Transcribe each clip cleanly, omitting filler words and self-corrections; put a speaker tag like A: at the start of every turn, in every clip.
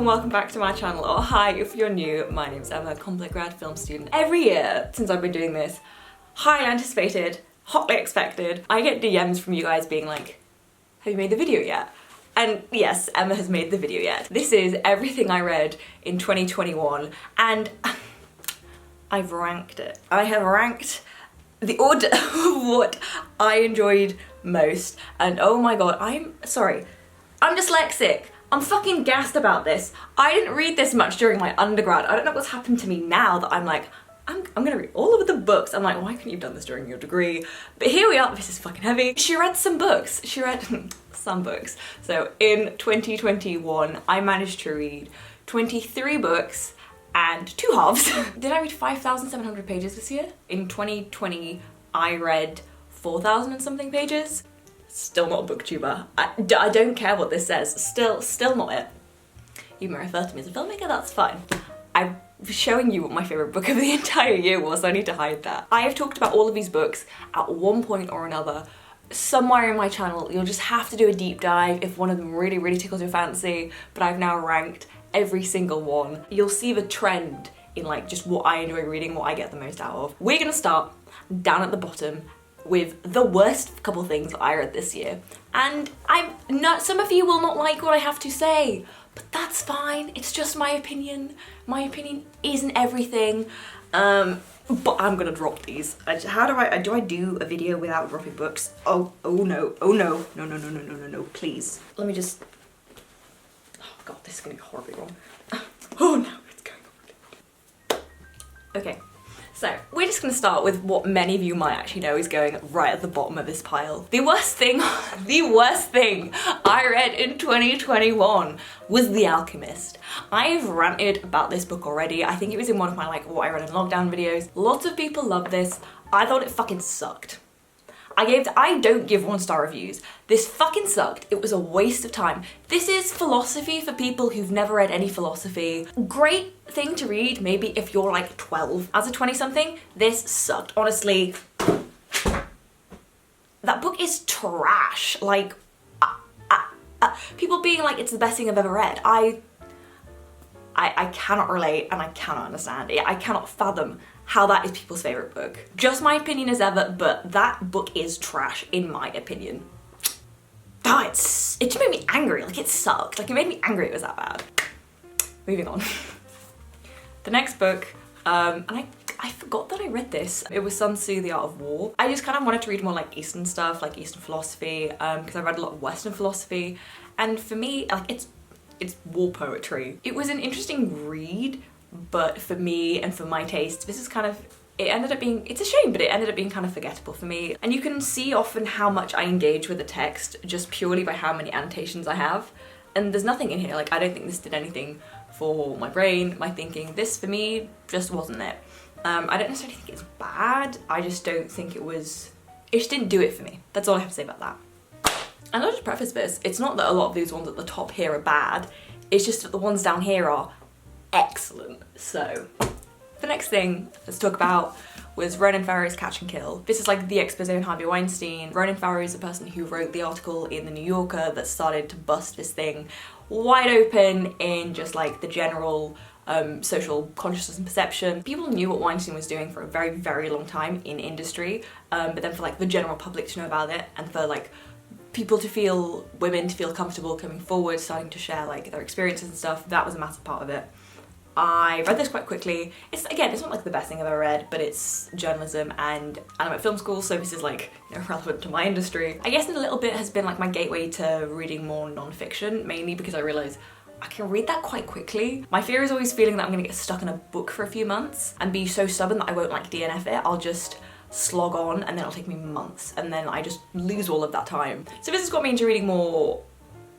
A: and welcome back to my channel, or hi if you're new. My name's Emma, complex grad film student. Every year since I've been doing this, highly anticipated, hotly expected, I get DMs from you guys being like, have you made the video yet? And yes, Emma has made the video yet. This is everything I read in 2021 and I've ranked it. I have ranked the order of what I enjoyed most, and oh my god, I'm sorry, I'm dyslexic. I'm fucking gassed about this. I didn't read this much during my undergrad. I don't know what's happened to me now that I'm like, I'm gonna read all of the books. I'm like, why couldn't you have done this during your degree? But here we are, this is fucking heavy. She read some books. She read some books. So in 2021, I managed to read 23 books and 2 halves. Did I read 5,700 pages this year? In 2020, I read 4,000 and something pages. Still not a booktuber. I don't care what this says. Still not it. You may refer to me as a filmmaker, that's fine. I'm showing you what my favourite book of the entire year was, so I need to hide that. I have talked about all of these books at one point or another. Somewhere in my channel, you'll just have to do a deep dive if one of them really tickles your fancy, but I've now ranked every single one. You'll see the trend in like just what I enjoy reading, what I get the most out of. We're gonna start down at the bottom with the worst couple things that I read this year. And some of you will not like what I have to say, but that's fine. It's just my opinion. My opinion isn't everything. But I'm gonna drop these. How do I do a video without dropping books? Oh no, please. Let me just, oh god, this is gonna be horribly wrong. Oh no, it's going horribly wrong. Okay. So, we're just gonna start with what many of you might actually know is going right at the bottom of this pile. The worst thing I read in 2021 was The Alchemist. I've ranted about this book already. I think it was in one of my like what I read in lockdown videos. Lots of people loved this. I thought it fucking sucked. I don't give 1-star reviews. This fucking sucked. It was a waste of time. This is philosophy for people who've never read any philosophy. Great thing to read maybe if you're like 12. As a 20-something, this sucked. Honestly, that book is trash. Like, people being like it's the best thing I've ever read. I cannot relate and I cannot understand. I cannot fathom how that is people's favourite book. Just my opinion as ever, but that book is trash in my opinion. Oh, it just made me angry, like it sucked. Like it made me angry it was that bad. Moving on. The next book, and I forgot that I read this. It was Sun Tzu, The Art of War. I just kind of wanted to read more like Eastern stuff, like Eastern philosophy, because I read a lot of Western philosophy. And for me, like it's war poetry. It was an interesting read, but for me and for my taste, this is kind of, it's a shame, but it ended up being kind of forgettable for me. And you can see often how much I engage with the text just purely by how many annotations I have. And there's nothing in here, like I don't think this did anything for my brain, my thinking. This for me just wasn't it. I don't necessarily think it's bad, I just don't think it just didn't do it for me. That's all I have to say about that. And I'll just preface this, it's not that a lot of these ones at the top here are bad, it's just that the ones down here are excellent. So, the next thing let's talk about was Ronan Farrow's Catch and Kill. This is like the expose on Harvey Weinstein. Ronan Farrow is the person who wrote the article in the New Yorker that started to bust this thing wide open in just like the general social consciousness and perception. People knew what Weinstein was doing for a very long time in industry, but then for like the general public to know about it and for like women to feel comfortable coming forward, starting to share like their experiences and stuff, that was a massive part of it. I read this quite quickly. It's not like the best thing I've ever read, but it's journalism and I'm at film school, so this is like, you know, relevant to my industry. I guess in a little bit has been like my gateway to reading more non-fiction, mainly because I realise I can read that quite quickly. My fear is always feeling that I'm gonna get stuck in a book for a few months and be so stubborn that I won't like DNF it. I'll just slog on and then it'll take me months and then I just lose all of that time. So this has got me into reading more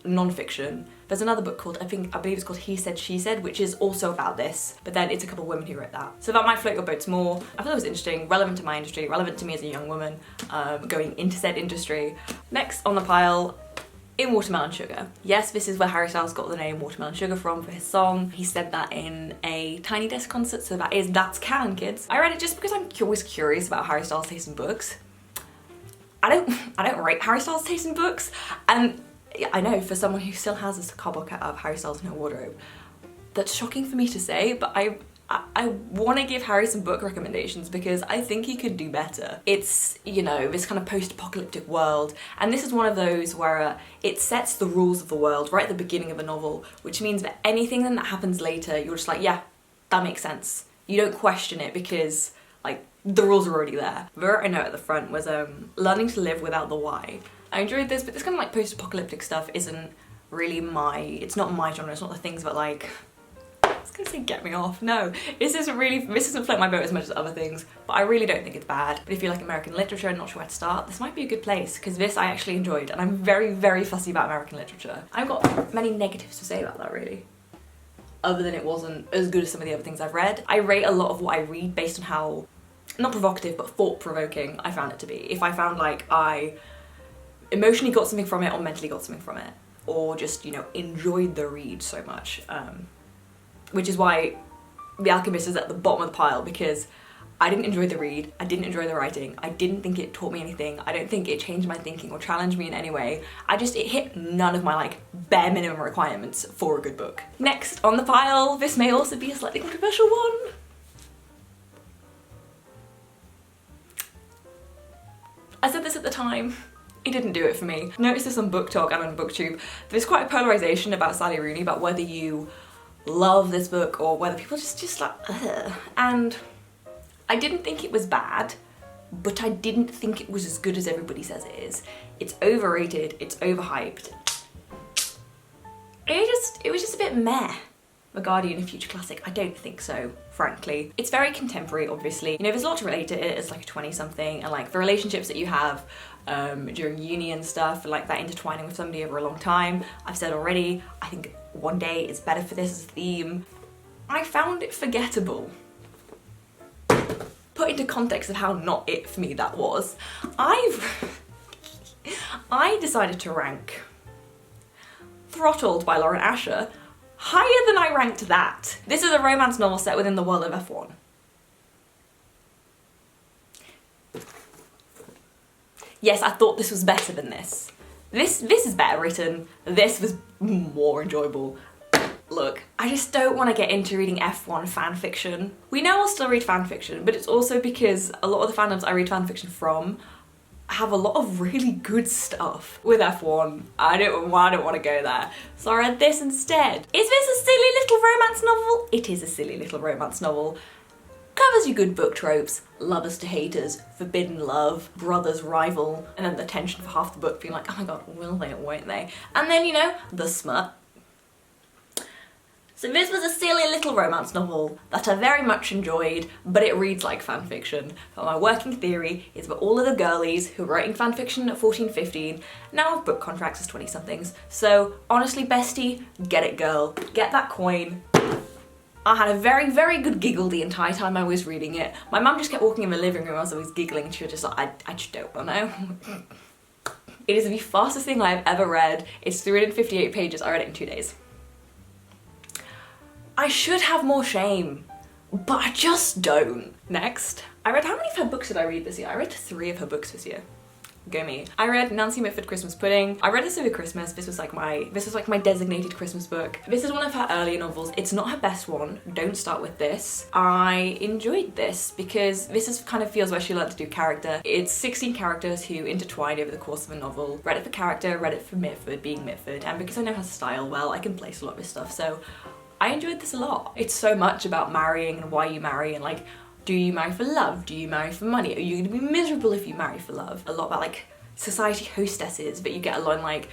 A: non-fiction. There's another book called, I believe it's called He Said, She Said, which is also about this, but then it's a couple of women who wrote that. So that might float your boats more. I thought it was interesting, relevant to my industry, relevant to me as a young woman going into said industry. Next on the pile, In Watermelon Sugar. Yes, this is where Harry Styles got the name Watermelon Sugar from for his song. He said that in a Tiny Desk concert, so that's canon, kids. I read it just because I'm always curious about Harry Styles' taste in books. I don't rate Harry Styles' taste in books, and I know for someone who still has this cardboard cut of Harry Styles in her wardrobe, that's shocking for me to say, but I want to give Harry some book recommendations because I think he could do better. It's, you know, this kind of post-apocalyptic world, and this is one of those where it sets the rules of the world right at the beginning of a novel, which means that anything then that happens later, you're just like, yeah, that makes sense. You don't question it because, like, the rules are already there. The word I know at the front was learning to live without the why. I enjoyed this, but this kind of like post-apocalyptic stuff isn't really it's not my genre, it's not the things that like, I was gonna say get me off, no. This doesn't float my boat as much as other things, but I really don't think it's bad. But if you like American literature and not sure where to start, this might be a good place, because this I actually enjoyed, and I'm very, very fussy about American literature. I've got many negatives to say about that, really. Other than it wasn't as good as some of the other things I've read. I rate a lot of what I read based on how, not provocative, but thought-provoking I found it to be. If I found like I emotionally got something from it or mentally got something from it, or just, you know, enjoyed the read so much. Which is why The Alchemist is at the bottom of the pile, because I didn't enjoy the read, I didn't enjoy the writing, I didn't think it taught me anything, I don't think it changed my thinking or challenged me in any way. It hit none of my like bare minimum requirements for a good book. Next on the pile, this may also be a slightly controversial one. I said this at the time, it didn't do it for me. I noticed this on Book Talk and on BookTube. There's quite a polarisation about Sally Rooney, about whether you love this book or whether people just like, ugh. And I didn't think it was bad, but I didn't think it was as good as everybody says it is. It's overrated, it's overhyped. It was just a bit meh. The Guardian, a future classic? I don't think so, frankly. It's very contemporary, obviously. You know, there's a lot to relate to it as like a 20-something, and like the relationships that you have during uni and stuff, like that intertwining with somebody over a long time. I've said already, I think One Day is better for this as a theme. I found it forgettable. Put into context of how not it for me that was, I decided to rank Throttled by Lauren Asher higher than I ranked that. This is a romance novel set within the world of F1. Yes, I thought this was better than this. This is better written. This was more enjoyable. Look, I just don't want to get into reading F1 fanfiction. We know I'll still read fanfiction, but it's also because a lot of the fandoms I read fanfiction from have a lot of really good stuff. With F1, I don't want to go there. So I read this instead. Is this a silly little romance novel? It is a silly little romance novel. Covers your good book tropes, lovers to haters, forbidden love, brothers rival, and then the tension for half the book being like, oh my god, will they or won't they? And then, you know, the smut. So this was a silly little romance novel that I very much enjoyed, but it reads like fanfiction. But my working theory is that all of the girlies who were writing fanfiction at 14, 15 now have book contracts as 20-somethings. So honestly, bestie, get it girl, get that coin. I had a very, very good giggle the entire time I was reading it. My mum just kept walking in the living room as I was giggling and she was just like, I just don't know. It is the fastest thing I've ever read. It's 358 pages, I read it in 2 days. I should have more shame, but I just don't. Next, I read, how many of her books did I read this year? I read 3 of her books this year. Go me. I read Nancy Mitford Christmas Pudding. I read this over Christmas. This was like my designated Christmas book. This is one of her earlier novels. It's not her best one. Don't start with this. I enjoyed this because this is kind of feels where she learned to do character. It's 16 characters who intertwine over the course of a novel. Read it for character, read it for Mitford, being Mitford, and because I know her style well, I can place a lot of this stuff. So I enjoyed this a lot. It's so much about marrying and why you marry and like, do you marry for love? Do you marry for money? Are you gonna be miserable if you marry for love? A lot about like society hostesses that you get along like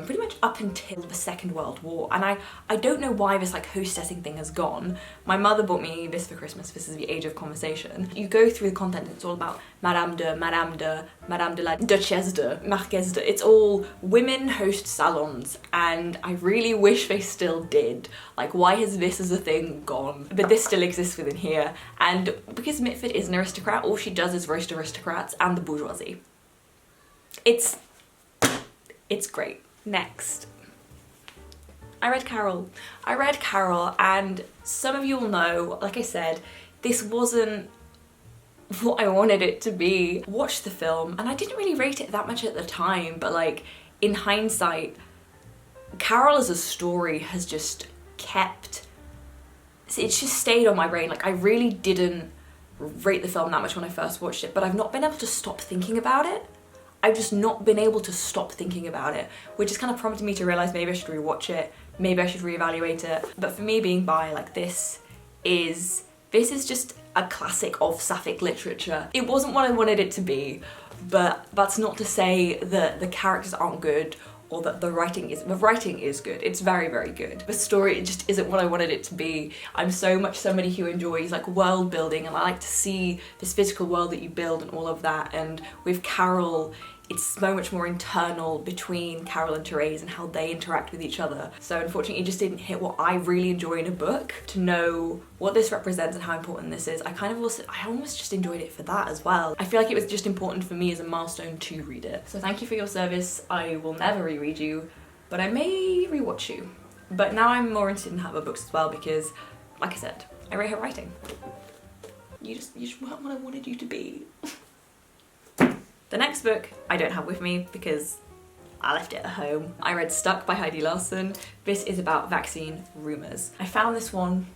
A: pretty much up until the Second World War. And I don't know why this like hostessing thing has gone. My mother bought me this for Christmas. This is The Age of Conversation. You go through the content and it's all about Madame de la Duchesse de, Marquise de. It's all women host salons and I really wish they still did. Like, why has this as a thing gone? But this still exists within here. And because Mitford is an aristocrat, all she does is roast aristocrats and the bourgeoisie. It's great. Next. I read Carol. And some of you will know, like I said, this wasn't what I wanted it to be. Watched the film and I didn't really rate it that much at the time, but like in hindsight, Carol as a story has just kept it's just stayed on my brain. Like, I really didn't rate the film that much when I first watched it, but I've not been able to stop thinking about it. I've just not been able to stop thinking about it, which has kind of prompted me to realise maybe I should rewatch it, maybe I should reevaluate it. But for me, being bi, like, this is just a classic of sapphic literature. It wasn't what I wanted it to be, but that's not to say that the characters aren't good or that the writing is good. It's very, very good. The story just isn't what I wanted it to be. I'm somebody who enjoys like world building, and I like to see this physical world that you build and all of that. And with Carol, it's so much more internal between Carol and Therese and how they interact with each other. So unfortunately it just didn't hit what I really enjoy in a book. To know what this represents and how important this is, I almost just enjoyed it for that as well. I feel like it was just important for me as a milestone to read it. So thank you for your service. I will never reread you, but I may rewatch you. But now I'm more interested in her books as well because, like I said, I rate her writing. You just weren't what I wanted you to be. The next book I don't have with me because I left it at home. I read Stuck by Heidi Larson. This is about vaccine rumours. I found this one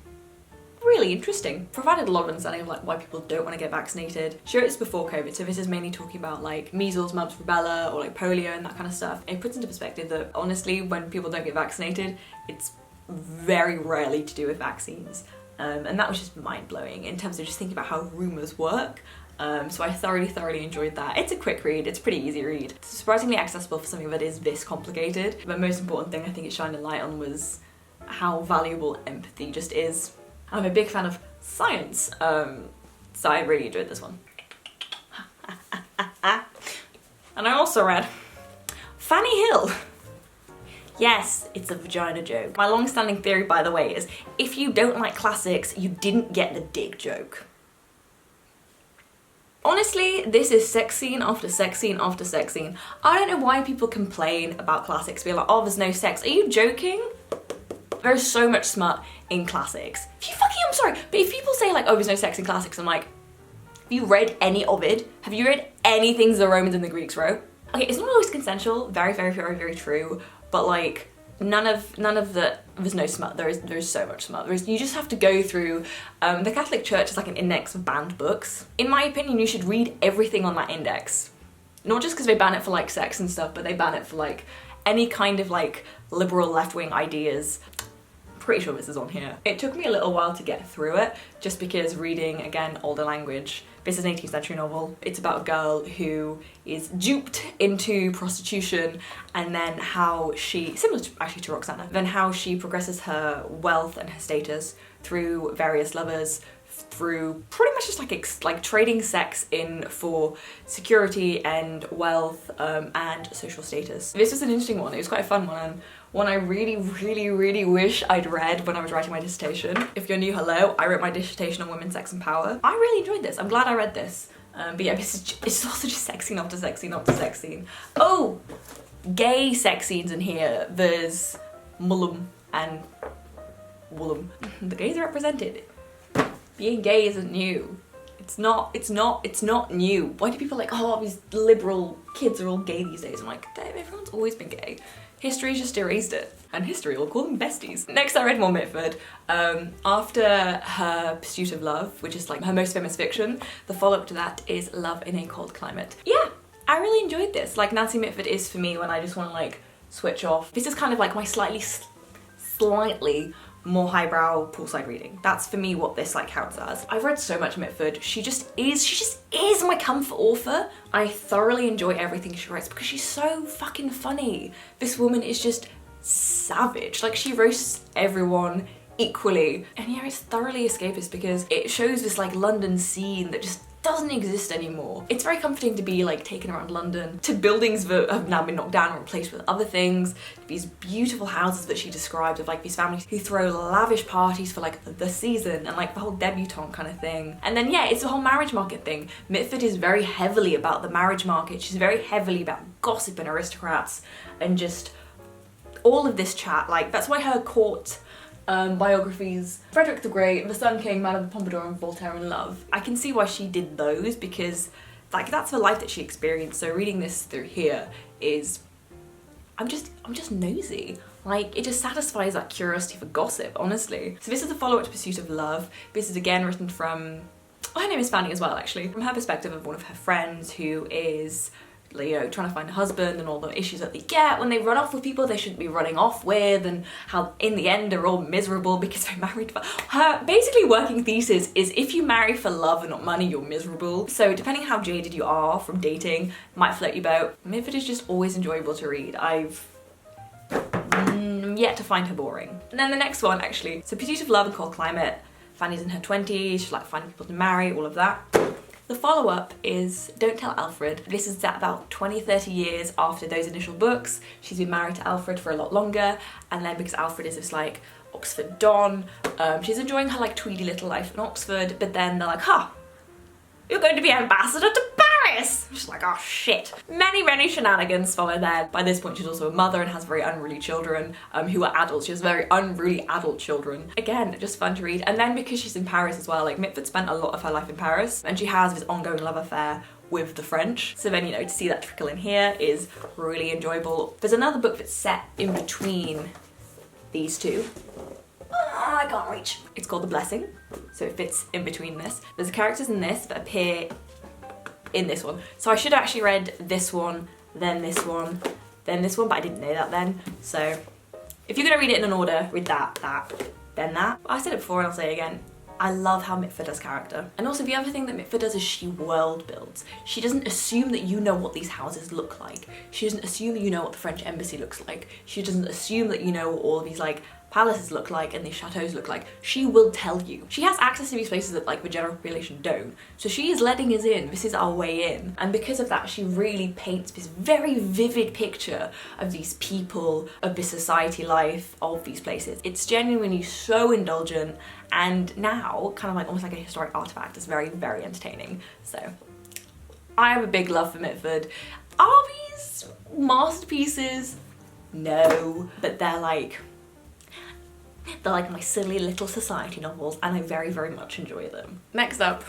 A: really interesting. Provided a lot of understanding of like why people don't want to get vaccinated. Sure, it's before COVID, so this is mainly talking about like measles, mumps, rubella, or like polio and that kind of stuff. It puts into perspective that honestly, when people don't get vaccinated, it's very rarely to do with vaccines. And that was just mind-blowing in terms of just thinking about how rumours work. So I thoroughly enjoyed that. It's a quick read, it's a pretty easy read. It's surprisingly accessible for something that is this complicated. But most important thing I think it shined a light on was how valuable empathy just is. I'm a big fan of science, so I really enjoyed this one. And I also read Fanny Hill. Yes, it's a vagina joke. My long-standing theory, by the way, is if you don't like classics, you didn't get the dick joke. Honestly, this is sex scene after sex scene after sex scene. I don't know why people complain about classics, being like, oh, there's no sex. Are you joking? There's so much smut in classics. I'm sorry, but if people say like, oh, there's no sex in classics, I'm like, have you read any Ovid? Have you read any things the Romans and the Greeks wrote? Okay, it's not always consensual, very true, but like, none of the, there's no smut, there's so much smut. You just have to go through, the Catholic Church is like an index of banned books. In my opinion, you should read everything on that index. Not just because they ban it for like sex and stuff, but they ban it for like any kind of like liberal left-wing ideas. Pretty sure this is on here. It took me a little while to get through it, just because reading, again, older language. This is an 18th century novel. It's about a girl who is duped into prostitution, and then how she, similar to, actually to Roxana, then how she progresses her wealth and her status through various lovers, through pretty much just like trading sex in for security and wealth and social status. This was an interesting one. It was quite a fun one, and one I really wish I'd read when I was writing my dissertation. If you're new, hello, I wrote my dissertation on women, sex and power. I really enjoyed this. I'm glad I read this. But yeah, it's also just sex scene after sex scene after sex scene. Oh, gay sex scenes in here. There's Mullum and Woolum. The gays are represented. Being gay isn't new. It's not new. Why do people like, oh, these liberal kids are all gay these days? I'm like, damn, everyone's always been gay. History's just erased it. And history will call them besties. Next I read more Mitford. After her Pursuit of Love, which is like her most famous fiction, the follow-up to that is Love in a Cold Climate. Yeah, I really enjoyed this. Like, Nancy Mitford is for me when I just want to like switch off. This is kind of like my slightly more highbrow poolside reading. That's for me what this like counts as. I've read so much Mitford. She just is my comfort author. I thoroughly enjoy everything she writes because she's so fucking funny. This woman is just savage. Like, she roasts everyone equally. And yeah, it's thoroughly escapist because it shows this like London scene that just doesn't exist anymore. It's very comforting to be like taken around London, to buildings that have now been knocked down and replaced with other things, these beautiful houses that she described of like these families who throw lavish parties for like the season and like the whole debutante kind of thing. And then yeah, it's the whole marriage market thing. Mitford is very heavily about the marriage market. She's very heavily about gossip and aristocrats and just all of this chat. Like, that's why her court biographies, Frederick the Great, The Sun King, Man of the Pompadour and Voltaire in Love, I can see why she did those because like that's the life that she experienced. So reading this through here is I'm just nosy. Like, it just satisfies that curiosity for gossip, honestly. So this is the follow-up to Pursuit of Love. This is again written from, oh, her name is Fanny as well, actually. From her perspective of one of her friends who is, you know, trying to find a husband and all the issues that they get when they run off with people they shouldn't be running off with, and how in the end they're all miserable because they're married. Her basically working thesis is if you marry for love and not money, you're miserable. So depending how jaded you are from dating, might float your boat. Mitford is just always enjoyable to read. I've yet to find her boring. And then the next one, actually, so Pursuit of Love and Cold Climate. Fanny's in her 20s, she's like finding people to marry, all of that. The follow-up is Don't Tell Alfred. This is at about 20-30 years after those initial books. She's been married to Alfred for a lot longer, and then because Alfred is this like Oxford Don, she's enjoying her like tweedy little life in Oxford, but then they're like, huh, you're going to be ambassador to Paris! She's like, oh shit. Many shenanigans follow there. By this point she's also a mother and has very unruly children who are adults. She has very unruly adult children. Again, just fun to read. And then because she's in Paris as well, like Mitford spent a lot of her life in Paris, and she has this ongoing love affair with the French. So then, you know, to see that trickle in here is really enjoyable. There's another book that's set in between these two. I can't reach. It's called The Blessing, so it fits in between this. There's characters in this that appear in this one. So I should have actually read this one, then this one, then this one, but I didn't know that then. So if you're gonna read it in an order, read that, then that. I said it before and I'll say it again. I love how Mitford does character. And also the other thing that Mitford does is she world builds. She doesn't assume that you know what these houses look like. She doesn't assume that you know what the French embassy looks like. She doesn't assume that you know what all these like palaces look like and these chateaus look like. She will tell you. She has access to these places that like the general population don't. So she is letting us in. This is our way in. And because of that, she really paints this very vivid picture of these people, of this society life, of these places. It's genuinely so indulgent, and now kind of like almost like a historic artifact. It's very entertaining. So I have a big love for Mitford. Are these masterpieces? No, but they're like my silly little society novels, and I very much enjoy them. Next up,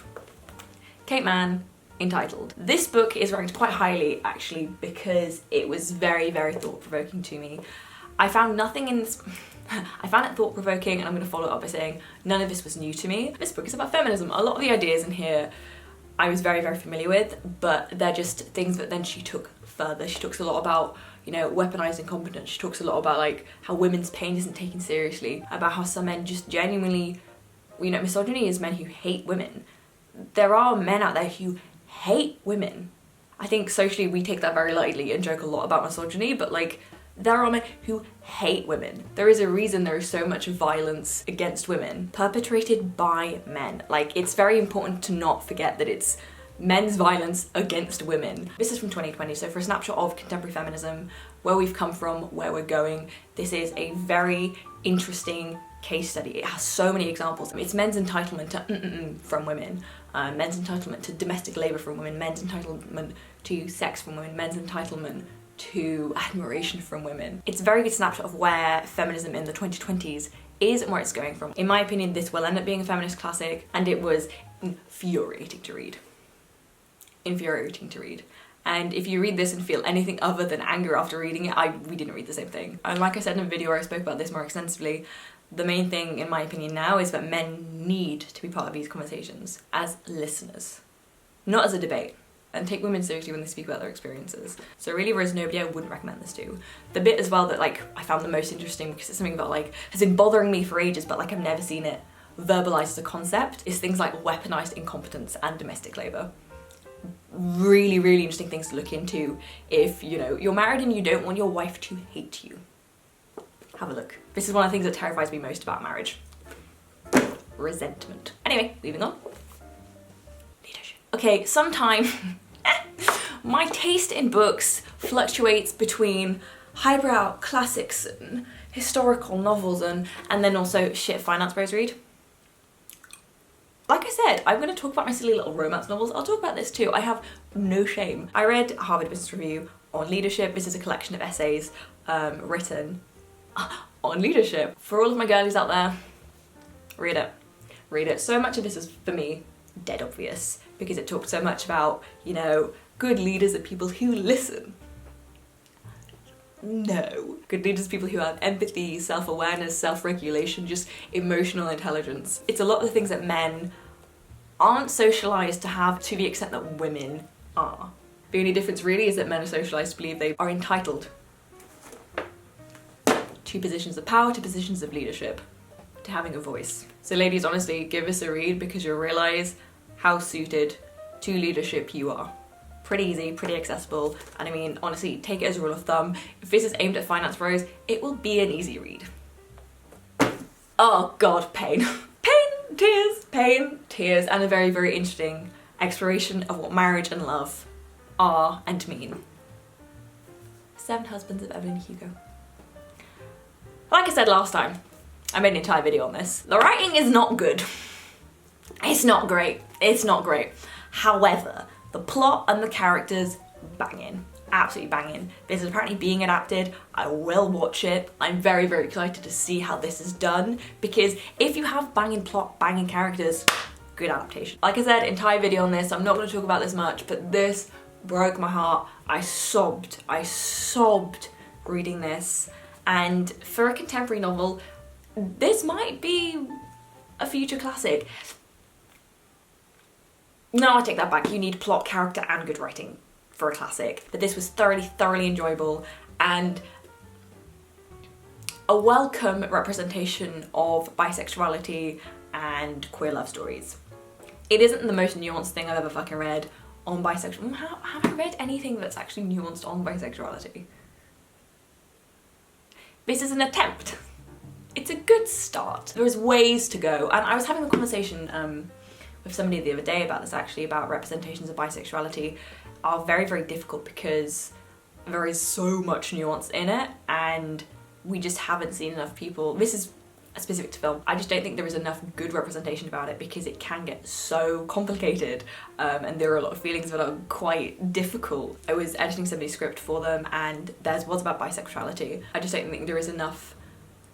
A: Kate Manne, Entitled. This book is ranked quite highly actually because it was very thought-provoking to me. I found nothing in this I found it thought-provoking, and I'm going to follow it up by saying none of this was new to me. This book is about feminism. A lot of the ideas in here I was very familiar with, but they're just things that then she took further. She talks a lot about, you know, weaponized incompetence. She talks a lot about like how women's pain isn't taken seriously, about how some men just genuinely, you know, misogyny is men who hate women. There are men out there who hate women. I think socially we take that very lightly and joke a lot about misogyny, but like there are men who hate women. There is a reason there is so much violence against women perpetrated by men. Like, it's very important to not forget that it's men's violence against women. This is from 2020, so for a snapshot of contemporary feminism, where we've come from, where we're going, this is a very interesting case study. It has so many examples. It's men's entitlement to from women, men's entitlement to domestic labour from women, men's entitlement to sex from women, men's entitlement to admiration from women. It's a very good snapshot of where feminism in the 2020s is and where it's going from. In my opinion, this will end up being a feminist classic, and it was infuriating to read. Infuriating to read. And if you read this and feel anything other than anger after reading it, we didn't read the same thing. And like I said in a video where I spoke about this more extensively, the main thing in my opinion now is that men need to be part of these conversations as listeners, not as a debate. And take women seriously when they speak about their experiences. So really there is nobody I wouldn't recommend this to. The bit as well that like I found the most interesting, because it's something that like has been bothering me for ages, but like I've never seen it verbalized as a concept, is things like weaponized incompetence and domestic labor. Really interesting things to look into if, you know, you're married and you don't want your wife to hate you. Have a look. This is one of the things that terrifies me most about marriage. Resentment. Anyway, moving on. Okay, sometimes my taste in books fluctuates between highbrow classics and historical novels and then also shit finance bros read. Like I said, I'm going to talk about my silly little romance novels. I'll talk about this too. I have no shame. I read Harvard Business Review on leadership. This is a collection of essays written on leadership. For all of my girlies out there, read it. Read it. So much of this is, for me, dead obvious, because it talked so much about, you know, good leaders are people who listen. No. Good leaders are people who have empathy, self-awareness, self-regulation, just emotional intelligence. It's a lot of the things that men aren't socialised to have to the extent that women are. The only difference really is that men are socialised to believe they are entitled to positions of power, to positions of leadership, to having a voice. So ladies, honestly, give this a read because you'll realise how suited to leadership you are. Pretty easy, pretty accessible, and I mean, honestly, take it as a rule of thumb. If this is aimed at finance bros, it will be an easy read. Oh god, pain. Pain, tears, and a very, very interesting exploration of what marriage and love are and mean. 7 Husbands of Evelyn Hugo. Like I said last time, I made an entire video on this. The writing is not good. It's not great. It's not great. However, the plot and the characters, banging. Absolutely banging. This is apparently being adapted. I will watch it. I'm very, very excited to see how this is done, because if you have banging plot, banging characters, good adaptation. Like I said, entire video on this. I'm not going to talk about this much, but this broke my heart. I sobbed reading this. And for a contemporary novel, this might be a future classic. No, I take that back. You need plot, character, and good writing for a classic. But this was thoroughly enjoyable and a welcome representation of bisexuality and queer love stories. It isn't the most nuanced thing I've ever fucking read on bisexuality. Have I read anything that's actually nuanced on bisexuality? This is an attempt. It's a good start. There's ways to go, and I was having a conversation with somebody the other day about this actually, about representations of bisexuality are very, very difficult because there is so much nuance in it and we just haven't seen enough people. This is specific to film. I just don't think there is enough good representation about it because it can get so complicated and there are a lot of feelings that are quite difficult. I was editing somebody's script for them and theirs was about bisexuality. I just don't think there is enough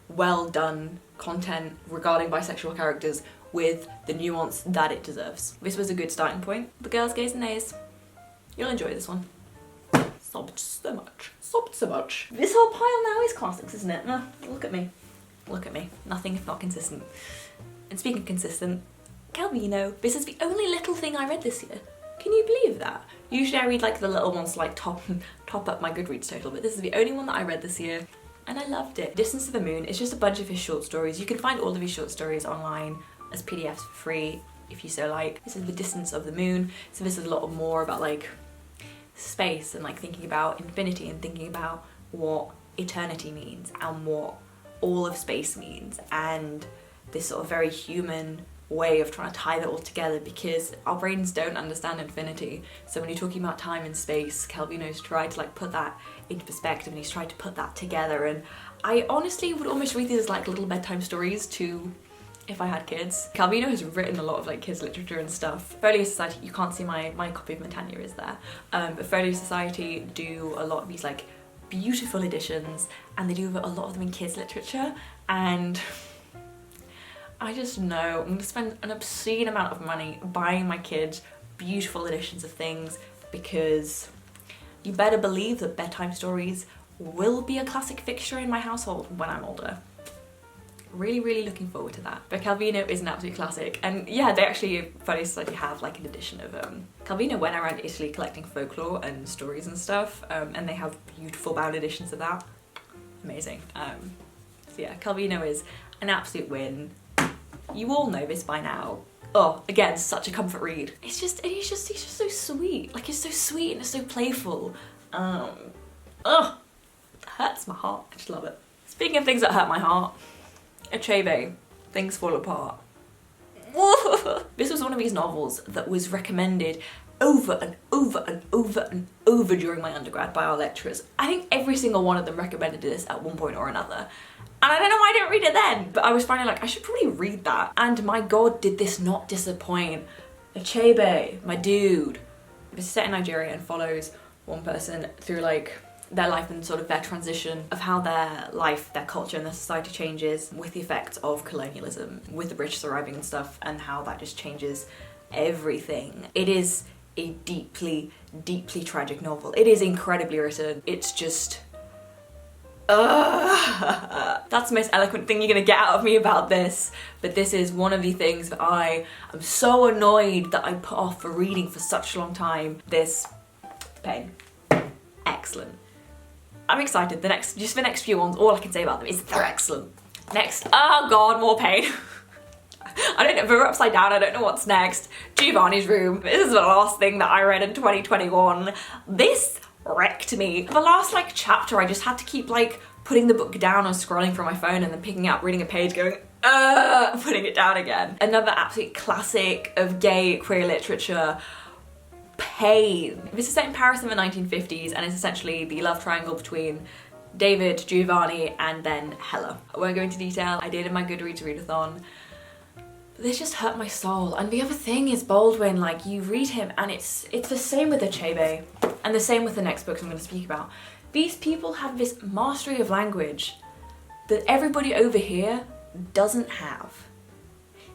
A: well done content regarding bisexual characters with the nuance that it deserves. This was a good starting point. The girls, gays and nays, you'll enjoy this one. Sobbed so much. This whole pile now is classics, isn't it? Look at me. Look at me. Nothing if not consistent. And speaking of consistent, Calvino. This is the only little thing I read this year. Can you believe that? Usually I read like the little ones to like top up my Goodreads total, but this is the only one that I read this year and I loved it. Distance to the Moon is just a bunch of his short stories. You can find all of his short stories online as PDFs for free if you so like. This is The Distance of the Moon, so this is a lot more about like space and like thinking about infinity and thinking about what eternity means and what all of space means, and this sort of very human way of trying to tie that all together because our brains don't understand infinity. So when you're talking about time and space, Calvino's tried to like put that into perspective and he's tried to put that together, and I honestly would almost read these as like little bedtime stories to if I had kids. Calvino has written a lot of like kids literature and stuff. Folio Society, you can't see my copy of Montagna is there, but Folio Society do a lot of these like beautiful editions and they do a lot of them in kids literature, and I just know I'm gonna spend an obscene amount of money buying my kids beautiful editions of things because you better believe that bedtime stories will be a classic fixture in my household when I'm older. Really looking forward to that. But Calvino is an absolute classic, and yeah, they actually, Folio Society have like an edition of Calvino went around Italy collecting folklore and stories and stuff, and they have beautiful bound editions of that. Amazing. So yeah, Calvino is an absolute win. You all know this by now. Oh, again, such a comfort read. He's just so sweet. Like, he's so sweet and it's so playful. It hurts my heart. I just love it. Speaking of things that hurt my heart, Achebe, Things Fall Apart. This was one of these novels that was recommended over and over during my undergrad by our lecturers. I think every single one of them recommended this at one point or another. And I don't know why I didn't read it then, but I was finally like, I should probably read that. And my god, did this not disappoint. Achebe, my dude. This is set in Nigeria and follows one person through like their life and sort of their transition of how their life, their culture and their society changes with the effects of colonialism, with the British arriving and stuff, and how that just changes everything. It is a deeply tragic novel. It is incredibly written. It's just That's the most eloquent thing you're gonna get out of me about this, but this is one of the things that I am so annoyed that I put off for reading for such a long time. This Pain. Excellent. I'm excited. The next few ones, all I can say about them is they're excellent. Next, oh god, more Pain. I don't know, we're upside down, I don't know what's next. Giovanni's Room. This is the last thing that I read in 2021. This wrecked me. The last like chapter, I just had to keep like putting the book down and scrolling from my phone and then picking up, reading a page, going, putting it down again. Another absolute classic of gay queer literature, Pain. This is set in Paris in the 1950s and it's essentially the love triangle between David, Giovanni, and then Hella. I won't go into detail, I did in my Goodreads readathon. This just hurt my soul. And the other thing is Baldwin, like you read him and it's the same with Achebe and the same with the next books I'm going to speak about. These people have this mastery of language that everybody over here doesn't have.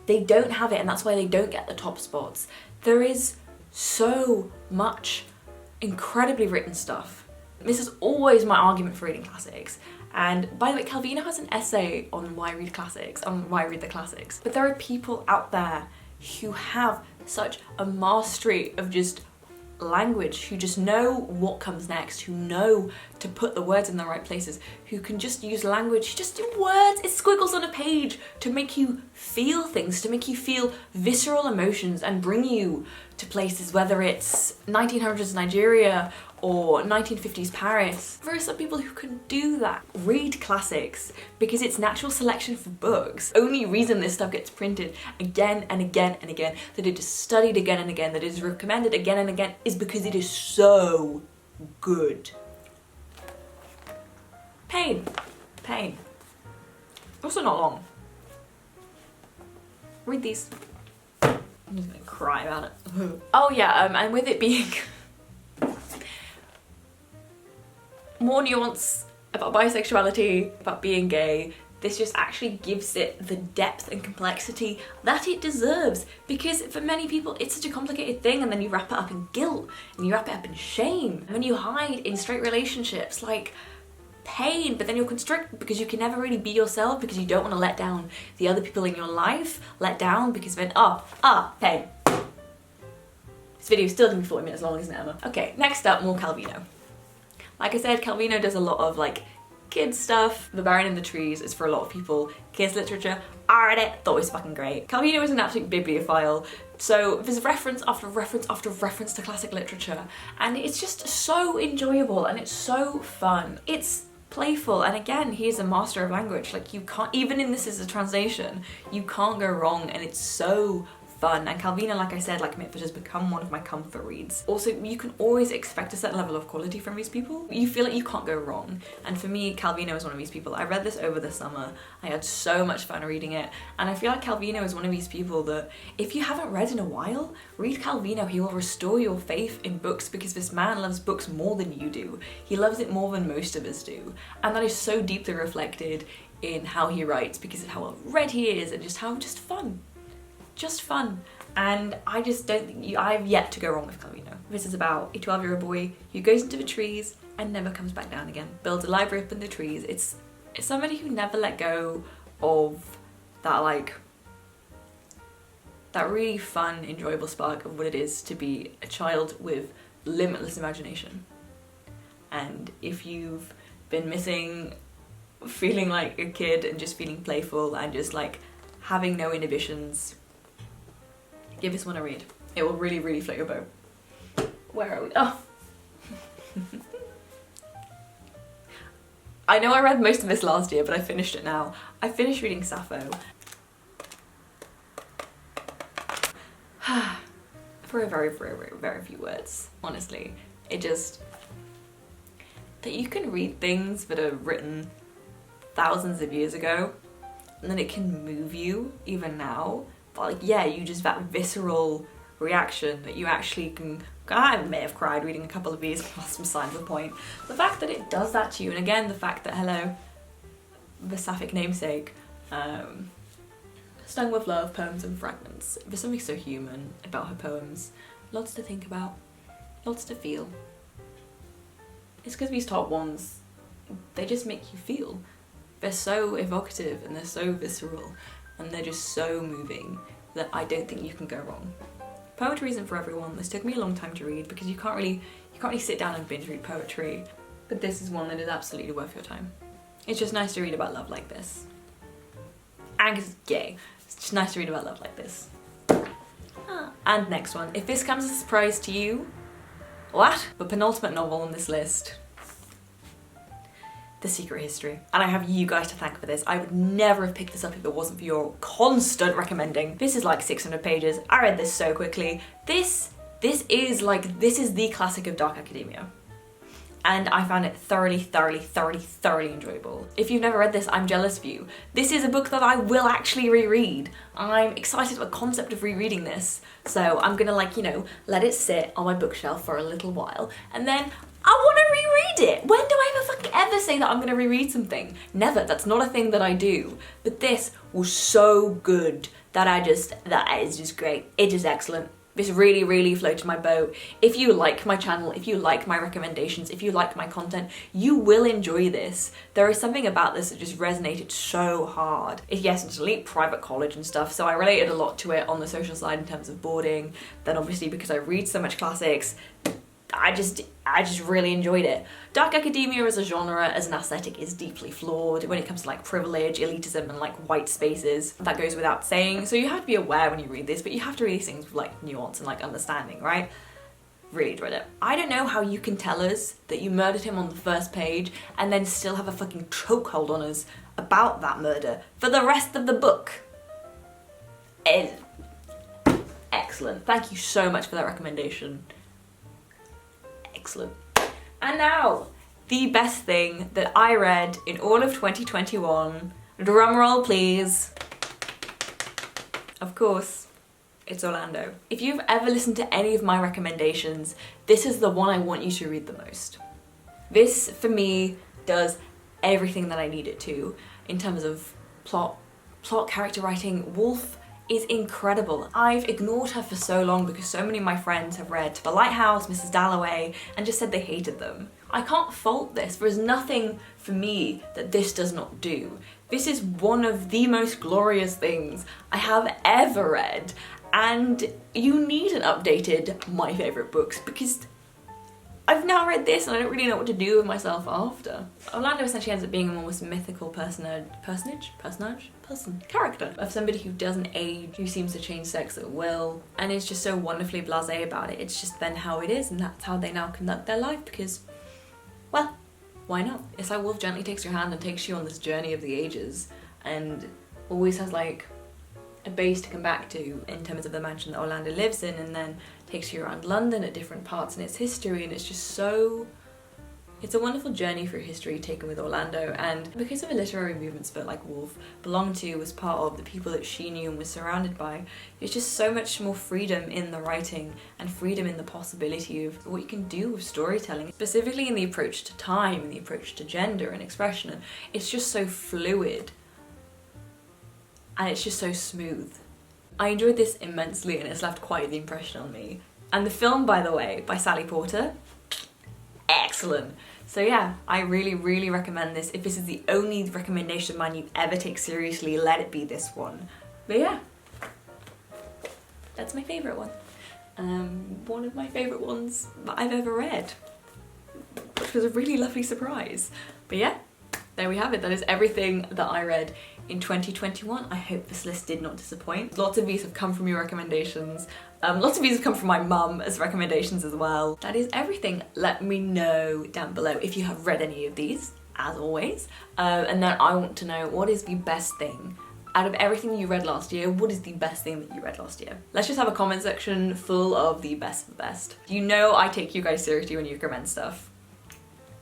A: They don't have it and that's why they don't get the top spots. There is so much incredibly written stuff. This is always my argument for reading classics. And by the way, Calvino has an essay on why I read classics, on why I read the classics. But there are people out there who have such a mastery of just language, who just know what comes next, who know to put the words in the right places, who can just use language, just do words, it's squiggles on a page to make you feel things, to make you feel visceral emotions and bring you to places, whether it's 1900s Nigeria or 1950s Paris. There are some people who can do that. Read classics because it's natural selection for books. Only reason this stuff gets printed again and again and again, that it is studied again and again, that it is recommended again and again, is because it is so good. Pain. Pain. Also not long. Read these. I'm just gonna cry about it. Oh yeah, and with it being more nuance about bisexuality, about being gay, this just actually gives it the depth and complexity that it deserves, because for many people it's such a complicated thing, and then you wrap it up in guilt and you wrap it up in shame, and when you hide in straight relationships like pain, but then you're constricted because you can never really be yourself because you don't want to let down the other people in your life, let down because then pain. This video is still gonna be 40 minutes long, isn't it, Emma? Okay, next up, more Calvino. Like I said, Calvino does a lot of like kids stuff. The Baron in the Trees is for a lot of people. Kids literature, I read it, thought it was fucking great. Calvino is an absolute bibliophile, so there's reference after reference after reference to classic literature, and it's just so enjoyable and it's so fun. It's playful, and again, he is a master of language. Like you can't, even in this as a translation, you can't go wrong, and it's so fun. And Calvino, like I said, like Mitford, has become one of my comfort reads. Also, you can always expect a certain level of quality from these people. You feel like you can't go wrong. And for me, Calvino is one of these people. I read this over the summer. I had so much fun reading it. And I feel like Calvino is one of these people that if you haven't read in a while, read Calvino. He will restore your faith in books, because this man loves books more than you do. He loves it more than most of us do. And that is so deeply reflected in how he writes, because of how well read he is and just how fun. Just fun. And I just don't think I've yet to go wrong with Calvino. This is about a 12-year-old boy who goes into the trees and never comes back down again. Builds a library up in the trees. It's somebody who never let go of that, like, that really fun, enjoyable spark of what it is to be a child with limitless imagination. And if you've been missing feeling like a kid and just feeling playful and just like having no inhibitions, give this one a read. It will really, really float your boat. Where are we? Oh. I know I read most of this last year, but I finished it now. I finished reading Sappho. For a very, very, very, very few words, honestly. It just, that you can read things that are written thousands of years ago, and then it can move you even now. But like, yeah, you just, that visceral reaction that you actually can, I may have cried reading a couple of these, lost some signs of the point. The fact that it does that to you, and again, the fact that, hello, the sapphic namesake, Stung with Love, Poems and Fragments. There's something so human about her poems. Lots to think about, lots to feel. It's because these top ones they just make you feel. They're so evocative and they're so visceral and they're just so moving that I don't think you can go wrong. Poetry isn't for everyone. This took me a long time to read because you can't really sit down and binge read poetry, but this is one that is absolutely worth your time. It's just nice to read about love like this. And it's gay. It's just nice to read about love like this. And next one. If this comes as a surprise to you, what? The penultimate novel on this list. The Secret History. And I have you guys to thank for this. I would never have picked this up if it wasn't for your constant recommending. This is like 600 pages. I read this so quickly. This is the classic of dark academia. And I found it thoroughly enjoyable. If you've never read this, I'm jealous of you. This is a book that I will actually reread. I'm excited about the concept of rereading this. So I'm gonna let it sit on my bookshelf for a little while and then I want to reread it. When do I ever say that I'm gonna reread something? Never, that's not a thing that I do. But this was so good that that is just great. It is excellent. This really floated my boat. If you like my channel, if you like my recommendations, if you like my content, you will enjoy this. There is something about this that just resonated so hard. Yes, it's elite private college and stuff, so I related a lot to it on the social side in terms of boarding. Then obviously because I read so much classics, I just really enjoyed it. Dark academia as a genre, as an aesthetic, is deeply flawed when it comes to like privilege, elitism, and like white spaces. That goes without saying, so you have to be aware when you read this, but you have to read these things with like nuance and like understanding, right? Really enjoyed it. I don't know how you can tell us that you murdered him on the first page and then still have a fucking chokehold on us about that murder for the rest of the book. Excellent. Thank you so much for that recommendation. Excellent. And now, the best thing that I read in all of 2021. Drumroll please. Of course, it's Orlando. If you've ever listened to any of my recommendations, this is the one I want you to read the most. This, for me, does everything that I need it to in terms of plot, character writing. Wolf is incredible. I've ignored her for so long because so many of my friends have read The Lighthouse, Mrs. Dalloway, and just said they hated them. I can't fault this. There is nothing for me that this does not do. This is one of the most glorious things I have ever read, and you need an updated My Favourite Books because I've now read this and I don't really know what to do with myself after. Orlando essentially ends up being an almost mythical character of somebody who doesn't age, who seems to change sex at will, and is just so wonderfully blasé about it. It's just then how it is, and that's how they now conduct their life because, well, why not? It's how Wolf gently takes your hand and takes you on this journey of the ages and always has like a base to come back to in terms of the mansion that Orlando lives in, and then takes you around London at different parts in its history, and it's just so... It's a wonderful journey through history taken with Orlando, and because of the literary movements that like Wolf belonged to, was part of, the people that she knew and was surrounded by, there's just so much more freedom in the writing and freedom in the possibility of what you can do with storytelling, specifically in the approach to time and the approach to gender and expression. And it's just so fluid and it's just so smooth. I enjoyed this immensely and it's left quite the impression on me. And the film, by the way, by Sally Porter, excellent. So yeah, I really recommend this. If this is the only recommendation of mine you ever take seriously, let it be this one. But yeah, that's my favourite one. One of my favourite ones that I've ever read, which was a really lovely surprise. But yeah, there we have it. That is everything that I read in 2021. I hope this list did not disappoint. Lots of these have come from your recommendations. Lots of these have come from my mum as recommendations as well. That is everything. Let me know down below if you have read any of these, as always. And then I want to know, what is the best thing out of everything you read last year? What is the best thing that you read last year? Let's just have a comment section full of the best of the best. You know I take you guys seriously when you recommend stuff.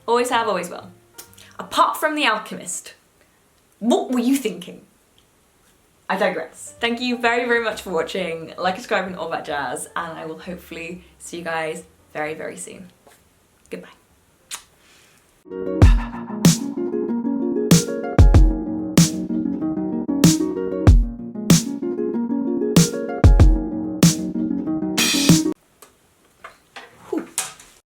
A: Always have, always will. Apart from The Alchemist, what were you thinking? I digress. Thank you very much for watching. Like, subscribe, and all that jazz, and I will hopefully see you guys very soon. Goodbye.